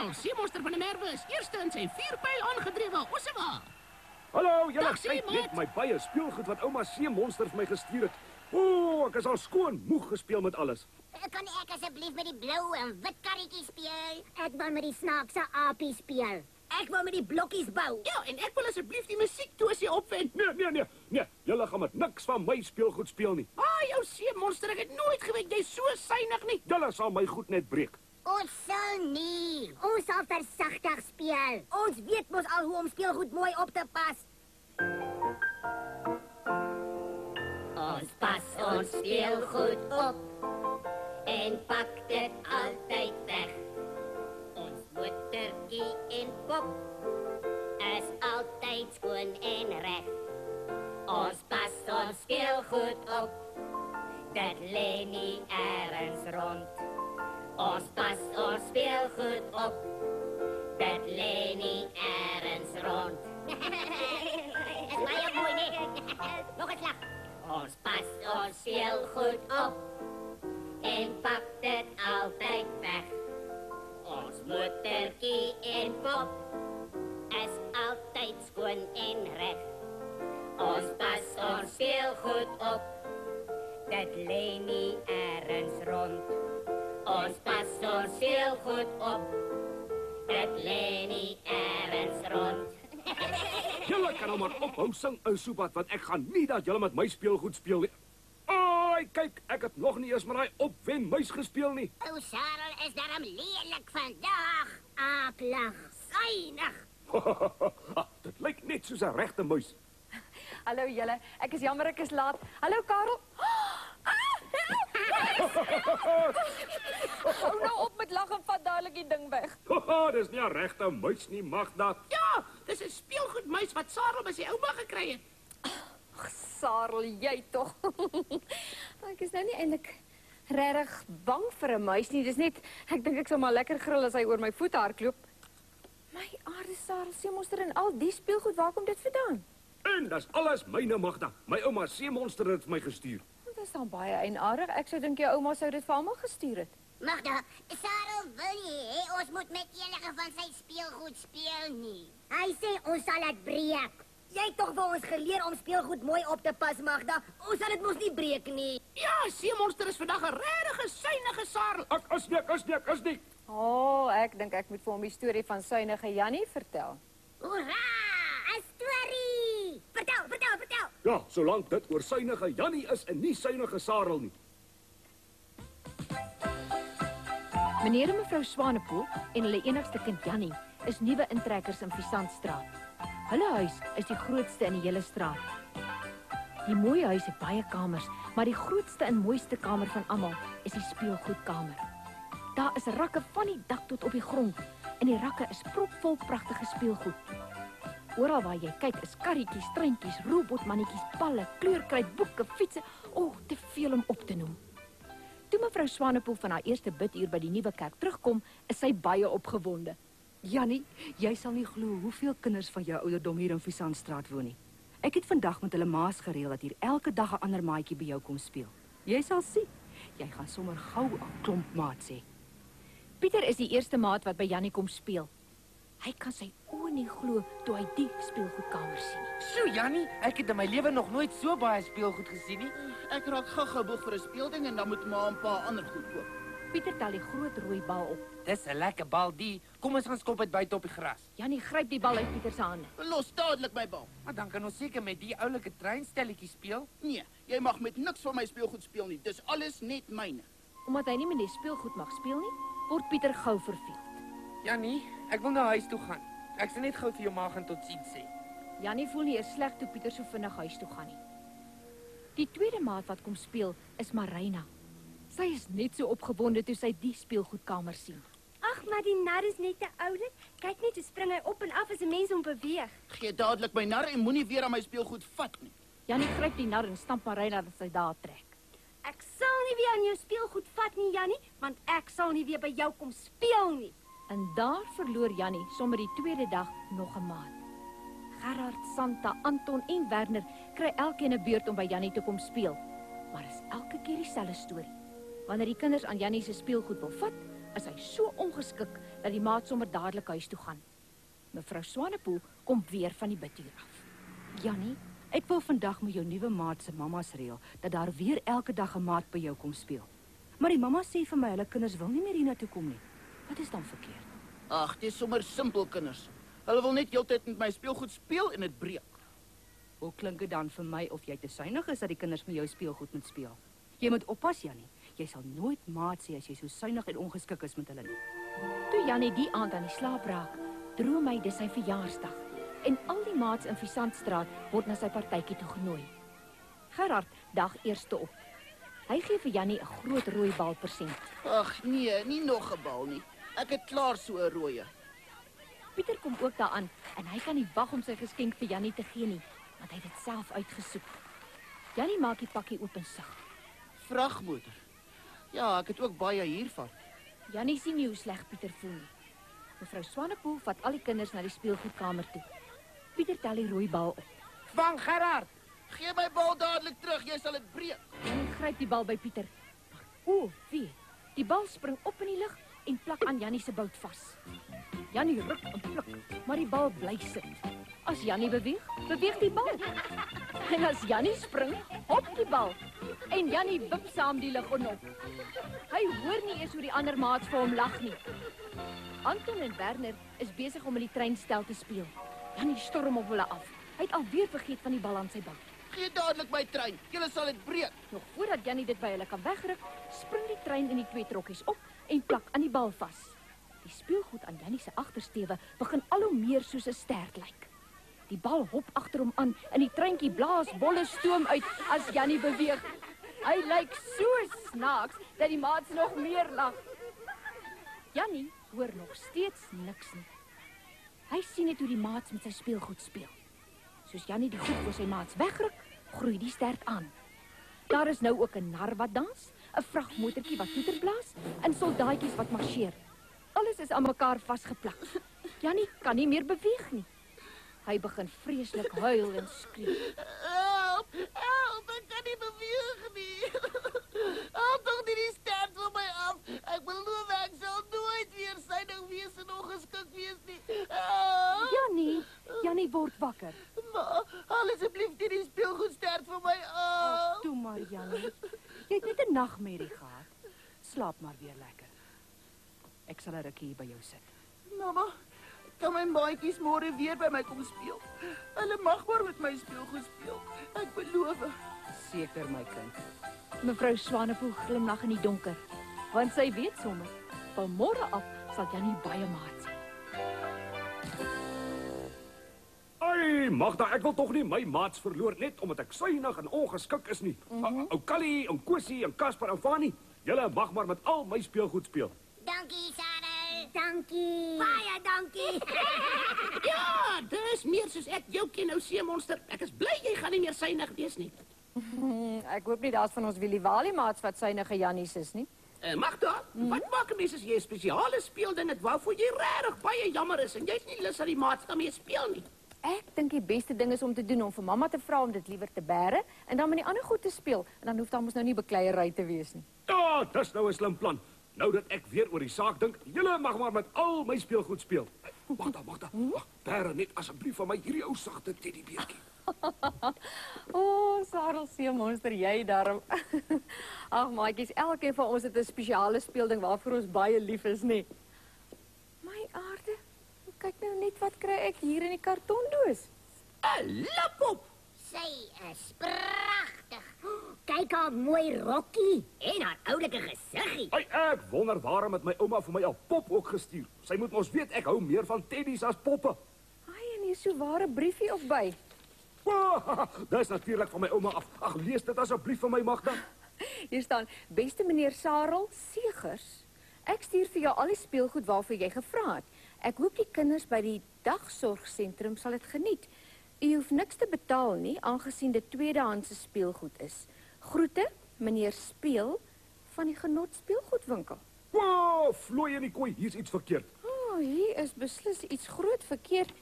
Sarel, seemonster van die Merwe, is eerste in sy 4-pyl aangedrewe. Osewa! Hallo, julle Dag, kyk maat. net my baie speelgoed wat ouma seemonster vir my gestuur het. O, ek is al skoon moeg gespeel met alles. Kan ek asseblief met die blou en wit karretjie speel? Ek wil met die snaakse aapie speel. Ek wil met die blokkies bou. Ja, en ek wil asseblief die musiektosie opvind. Nee, julle gaan met niks van my speelgoed speel nie. Jou seemonster, ek het nooit geweet jy's so suinig nie. Julle sal my goed net breek. Ons sal nie. Ons sal versigtig speel. Ons weet mos al hoe om speelgoed mooi op te pas. Ons pas ons speelgoed op en pak dit altyd weg. Ons motortjie en pop is altyd skoon en reg. Ons pas ons speelgoed op, dit lê nie ergens rond. Ons pas ons speelgoed op, dit lê nie ergens rond. Is baie mooi, nee. Nog 'n slag. Ons pas ons speelgoed op en pak dit altyd weg. Ons motortjie en pop is altyd skoon en reg. Ons pas ons speelgoed op, dit lê nie ergens rond. Ons pas ons speelgoed op, dit lê nie ergens rond. Julle kan nou maar ophou sing, ou soepat, want ek gaan nie dat julle met my speelgoed speel nie. Ai, kyk, ek het nog nie eens met daai opwen muis gespeel nie. Ou Sarel is daarom lelik vandag. Aaplag, suinig. Dit lyk net soos 'n regte muis. Hallo julle, ek is jammer ek is laat. Hallo Karel. Hou nou op met lag en vat dadelik die ding weg. Dis nie 'n regte muis nie, Magda. Ja, dis 'n speelgoedmuis wat Sarel by sy ouma gekry het. Sarel, jy tog. Ek is nou nie eintlik regtig bang vir 'n muis nie. Dis net ek dink ek sal maar lekker gril as hy oor my voete hardloop. My aarde Sarel, seemonster en al die speelgoed, waar kom dit vandaan? En dis alles myne, Magda. My ouma seemonster het vir my gestuur. Dit is dan baie eienaardig. Ek sou dink jou ouma sou dit vir almal gestuur het. Magda, Sarel wil nie hê ons moet met enige van sy speelgoed speel nie. Hy sê ons sal dit breek. Jy het tog vir ons geleer om speelgoed mooi op te pas, Magda. Ons sal dit mos nie breek nie. Ja, seemonster is vandag 'n regte suinige Sarel. Ek is nie. Ek dink ek moet vir hom die storie van suinige Jannie vertel. Hoera! 'n Storie! Vertel. Ja, solank dit oor suinige Jannie is en nie suinige Sarel nie. Meneer en mevrou Swanepoel en hulle enigste kind Jannie is nuwe intrekkers in Visantstraat. Hulle huis is die grootste in die hele straat. Die mooi huis het baie kamers, maar die grootste en mooiste kamer van almal is die speelgoedkamer. Daar is rakke van die dak tot op die grond en die rakke is propvol pragtige speelgoed. Oral waar jy kyk is karretjies, treintjies, robotmannetjies, palle, kleurkryt, boeke, fietsse, te veel om op te noem. Toe mevrou Swanepoel van haar eerste biduur by die nuwe kerk terugkom, is sy baie opgewonde. Jannie, jy sal nie glo hoeveel kinders van jou ouderdom hier in Visantstraat woon nie. Ek het vandag met hulle maas gereël dat hier elke dag 'n ander maatjie by jou kom speel. Jy sal sien. Jy gaan sommer gou 'n klomp maats hê. Pieter is die eerste maat wat by Jannie kom speel. Hy kan sy oë nie glo toe hy die speelgoedkamer sien nie. So Jannie, ek het in my lewe nog nooit so baie speelgoed gesien nie. Ek raak gou-gou boeg vir 'n speelding en dan moet ma en pa ander goed koop. Pieter tel die groot rooi bal op. Dis 'n lekker bal die. Kom ons gaan skop dit buite op die gras. Jannie gryp die bal uit Pieter se hande. Los dadelik my bal. Maar dan kan ons seker met die oulike treinstelletjie speel. Nee, jy mag met niks van my speelgoed speel nie. Dis alles net myne. Omdat hy nie met die speelgoed mag speel nie, word Pieter gou verveeld. Jannie, ek wil na huis toe gaan. Ek sal net gou vir jou ma gaan totsiens sê. Jannie voel nie eers sleg toe Pieter so vinnig huis toe gaan nie. Die tweede maat wat kom speel is Marina. Sy is net so opgewonde toe sy die speelgoedkamer sien. Ag, maar die nar is net te oulik. Kyk net hoe spring hy op en af as 'n mens hom beweeg. Gee dadelik my nar en moenie weer aan my speelgoed vat nie. Jannie gryp die nar en stamp Marina dat sy daar trek. Ek sal nie weer aan jou speelgoed vat nie, Jannie, want ek sal nie weer by jou kom speel nie. En daar verloor Jannie sommer die tweede dag nog 'n maat. Gerard, Santa, Anton en Werner kry elkeen 'n beurt om by Jannie te kom speel. Maar is elke keer dieselfde storie. Wanneer die kinders aan Jannie se speelgoed wil vat, is hy so ongeskik dat die maat sommer dadelik huis toe gaan. Mevrou Swanepoel kom weer van die bidtuur af. Jannie, ek wil vandag met jou nuwe maat se mamma's reël dat daar weer elke dag 'n maat by jou kom speel. Maar die mamma sê vir my hulle kinders wil nie meer hiernatoe kom nie. Wat is dan verkeerd? Ag, dit is sommer simpel kinders. Hulle wil net heeltyd met my speelgoed speel en dit breek. Hoe klink dit dan vir my of jy te suinig is dat die kinders met jou speelgoed moet speel? Jy moet oppas, Jannie. Jy sal nooit maat sê as jy so suinig en ongeskik is met hulle nie. Toe Jannie die aand aan die slaap raak, droom hy dis sy verjaarsdag en al die maats in Visantstraat word na sy partytjie toe genooi. Gerard dag eerste op. Hy gee vir Jannie 'n groot rooi bal persent. Ag nee, nie nog 'n bal nie. Ek het klaar so 'n rooie. Pieter kom ook daaraan en hy kan nie wag om sy geskenk vir Jannie te gee nie, want hy het dit self uitgesoek. Jannie maak die pakkie oop en sug. Vragmotor. Ja, ek het ook baie hiervan. Jannie sien nie hoe sleg Pieter voel nie. Mevrou Swanepoel vat al die kinders na die speelgoedkamer toe. Pieter tel die rooi bal op. Vang Gerard. Gee my bal dadelik terug, jy sal dit breek. Jannie gryp die bal by Pieter. Maar o, wee, die bal spring op in die lug en plak aan Jannie se bout vas. Jannie ruk en pluk, maar die bal bly sit. As Jannie beweeg, beweeg die bal. En as Jannie spring, hop die bal. En Jannie wip saam die lug op. Hy hoor nie eens hoe die ander maats vir hom lag nie. Anton en Werner is besig om in die treinstel te speel. Jannie storm op hulle af. Hy het alweer vergeet van die bal aan sy bout. Gee dadelik my trein. Julle sal dit breek. Nog voordat Jannie dit by hulle kan wegruk, spring die trein in die twee trokkies op en plak aan die bal vas. Die speelgoed aan Jannie se agtersteewe begin al hoe meer soos 'n stert lyk. Die bal hop agter hom aan en die treintjie blaas bolle stoom uit as Jannie beweeg. Hy lyk so snaaks dat die maats nog meer lag. Jannie hoor nog steeds niks nie. Hy sien net hoe die maats met sy speelgoed speel. Soos Jannie die goed vir sy maats wegruk, groei die stert aan. Daar is nou ook 'n nar wat dans, 'n vragmotortjie wat toeter blaas en soldaatjies wat marseer. Alles is aan mekaar vasgeplak. Jannie kan nie meer beweeg nie. Hy begin vreeslik huil en skree. Help, help, ek kan nie beweeg nie. Haal tog die stert van my af. Ek beloof ek sal nooit weer synig wees en ongeskik wees nie. Jannie word wakker. Maar haal asseblief die speelgoedstert van my af. Toe maar, Jannie. Jy het net 'n nagmerrie gehad. Slaap maar weer lekker. Ek sal 'n rukkie hier by jou sit. Mamma, kan my maatjies môre weer by my kom speel? Hulle mag maar met my speelgoed speel. Ek beloof. Seker, my kind. Mevrou Swanepoel glimlag in die donker, want sy weet sommer, van môre af sal Jannie baie maat sien. Ai, Magda, ek wil tog nie my maats verloor net omdat ek suinig en ongeskik is nie. Ou Callie, en Kosie en Casper en Fanny, julle mag maar met al my speelgoed speel. Dankie, Sarah. Dankie. Baie dankie. Ja, dis meer soos ek jou ken, ou seemonster. Ek is bly jy gaan nie meer synig wees nie. Ek hoop nie daar's van ons Willie maats wat synige Jannies is nie. Magda, wat maak 'n mens as jy 'n spesiale speelding het waarvoor jy regtig baie jammer is en jy's nie lus dat die maats daarmee speel nie? Ek dink die beste ding is om te doen om vir mamma te vra om dit liewer te bære en dan met die ander goed te speel en dan hoef daar mos nou nie bekleierery te wees nie. Ja, dis nou 'n slim plan. Nou dat ek weer oor die saak dink, julle mag maar met al my speelgoed speel. Magda, bære net asseblief van my hierdie ou sagte teddybeertjie. Sarel seemonster, jy daarom. Ag maatjies, elkeen van ons het 'n spesiale speelding waarvoor ons baie lief is, nê? My aarde, kyk nou net wat kry ek hier in die kartondoos. 'n Lapop! Sy is pragtig. Kyk haar mooi rokkie en haar oulike gesiggie. Ai, ek wonder waarom het my ouma vir my 'n pop ook gestuur. Sy moet mos weet ek hou meer van teddies as poppe. Ai, en hier so ware briefie op by. Dis natuurlik van my ouma af. Ag, lees dit asseblief vir my, Magda. Hier staan: Beste meneer Sarel Segers, ek stuur vir jou al die speelgoed waarvoor jy gevra het. Ek hoop die kinders by die dagsorgsentrum sal dit geniet. U hoef niks te betaal nie, aangesien dit tweedehandse speelgoed is. Groete, meneer Speel van die Genot speelgoedwinkel. Wow, vloei in die kooi, hier's iets verkeerd. Hier is beslis iets groot verkeerd.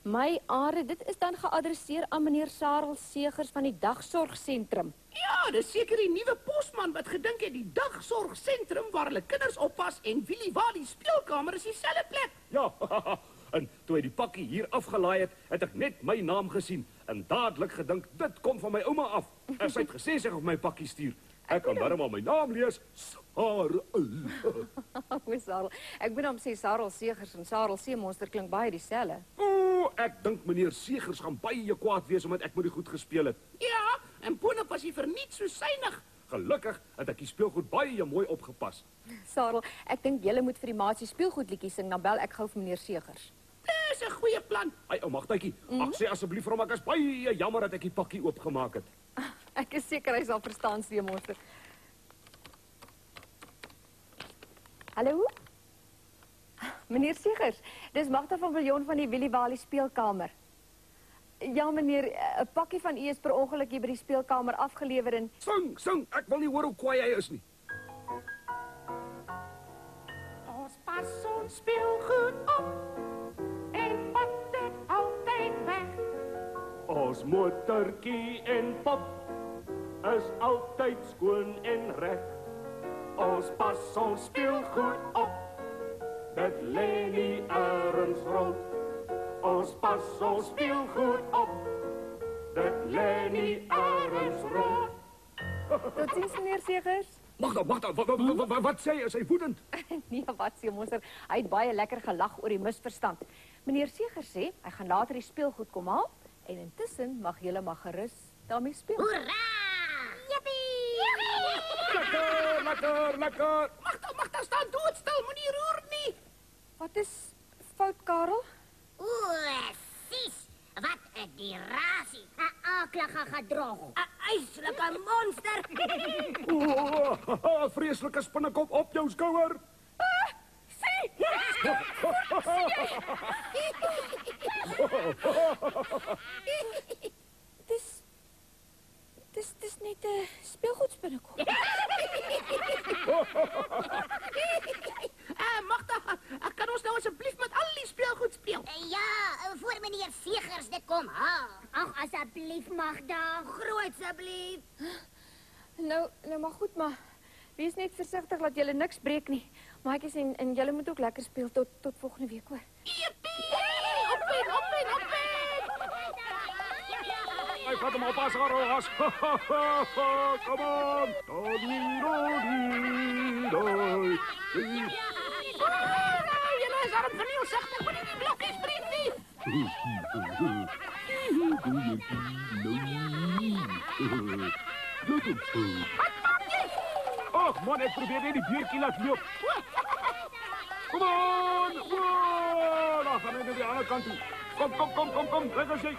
My Are, dit is dan geadresseer aan meneer Sarel Segers van die dagsorgsentrum. Ja, dis seker die nuwe posman wat gedink het die dagsorgsentrum waar hulle kinders oppas en Willie Wally speelkamer is dieselfde plek. Ja, en toe hy die pakkie hier afgelaai het ek net my naam gesien en dadelik gedink, dit kom van my ouma af. En sy het gesê sy gaan my pakkie stuur. Ek kan darm al my naam lees, Sarel. O, Sarel. Ek moet hom sê Sarel Segers en Sarel Seemonster klink baie dieselfde. Ek dink meneer Segers gaan baie kwaad wees omdat ek met die goed gespeel het. Ja, en Boonop was hy verniet so synig. Gelukkig het ek die speelgoed baie mooi opgepas. Sarel, ek dink julle moet vir die maasie speelgoedliedjie sing, dan bel ek gou vir meneer Segers. Dis 'n goeie plan. Ai, ou Magtjie, ek sê asseblief vir hom ek is baie jammer dat ek die pakkie oopgemaak het. Ek is seker hy sal verstaan, Seemonster. Hallo? Meneer Segers, dis Magda van Viljoen van die Willie Wally speelkamer. Ja, meneer, 'n pakkie van u is per ongeluk hier by die speelkamer afgelewer en... Sing, ek wil nie hoor hoe kwaai hy is nie. Ons pas ons speelgoed op en pat dit altyd weg. Ons motortjie en pop is altyd skoon en reg. Ons pas ons speelgoed op, dit lê nie ergens rond. Ons pas ons speelgoed op, dit lê nie ergens rond. Tot ziens, meneer Segers. Magda, wat sê hy? Is hy woedend? Nee, wat Seemonster, hy het baie lekker gelag oor die misverstand. Meneer Segers sê, hy gaan later die speelgoed kom haal en intussen mag julle maar gerus daarmee speel. Hoera! Lekker. Magda, staan doodstil, moenie roer nie. Wat is fout, Karel? Oeh, sis, wat 'n dirasie. 'n aaklige gedrog. 'n yslike monster. Vreeslike spinnekop op jou skouer. Dis net 'n speelgoedspinnekop. Magda, kan ons nou asseblief met al die speelgoed speel? Ja, voor meneer Segers dit kom haal. Ag, asseblief Magda, groot asseblief. Nou maar goed, maar wees net versigtig dat julle niks breek nie. Maatjies en julle moet ook lekker speel tot volgende week, hoor. Hy vat hom op as Roos. Kom aan. Julle is arm vernieuw, zeg, ek moet nie blokkies breek nie. Wat maak jy? Ag man, ek probeer net die beertjie laat loop. Kom aan. Daar gaan hy na die ander kant toe. Kom, lekker sê.